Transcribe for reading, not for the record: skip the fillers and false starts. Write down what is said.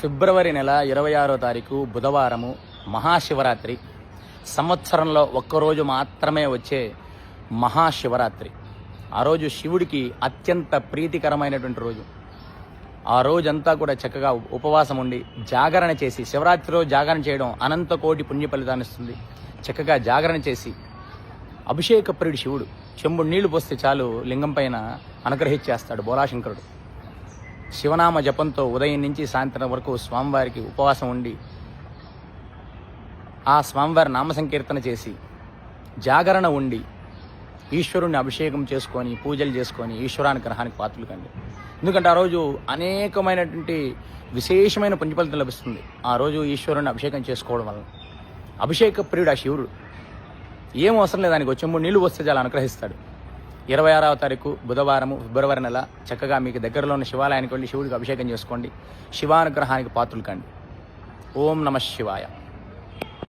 ఫిబ్రవరి నెల 26వ తారీఖు బుధవారము మహాశివరాత్రి. సంవత్సరంలో ఒక్కరోజు మాత్రమే వచ్చే మహాశివరాత్రి. ఆ రోజు శివుడికి అత్యంత ప్రీతికరమైనటువంటి రోజు. ఆ రోజంతా కూడా చక్కగా ఉపవాసం ఉండి జాగరణ చేసి, శివరాత్రి రోజు జాగరణ చేయడం అనంత కోటి పుణ్య ఫలితాన్ని ఇస్తుంది. చక్కగా జాగరణ చేసి, అభిషేక ప్రియుడు శివుడు చెంబుడు నీళ్లు పోస్తే చాలు లింగం పైన అనుగ్రహించేస్తాడు బోలాశంకరుడు. శివనామ జపంతో ఉదయం నుంచి సాయంత్రం వరకు స్వామివారికి ఉపవాసం ఉండి ఆ స్వామివారి నామ సంకీర్తన చేసి జాగరణ ఉండి ఈశ్వరుణ్ణి అభిషేకం చేసుకొని పూజలు చేసుకొని ఈశ్వరానుగ్రహానికి పాత్రలు కండి. ఎందుకంటే ఆ రోజు అనేకమైనటువంటి విశేషమైన పుణ్యఫలితం లభిస్తుంది. ఆ రోజు ఈశ్వరుని అభిషేకం చేసుకోవడం వలన. అభిషేక ప్రియుడు ఆ శివుడు. ఏం అవసరం లేదు, ఆయనకు వచ్చే నీళ్లు వస్తే చాలా అనుగ్రహిస్తాడు. 26వ తారీఖు బుధవారము ఫిబ్రవరి నెల చక్కగా మీకు దగ్గరలో ఉన్న శివాలయానికి వెళ్ళి శివుడికి అభిషేకం చేసుకోండి. శివానుగ్రహానికి పాత్రలు కండి. ఓం నమః శివాయ.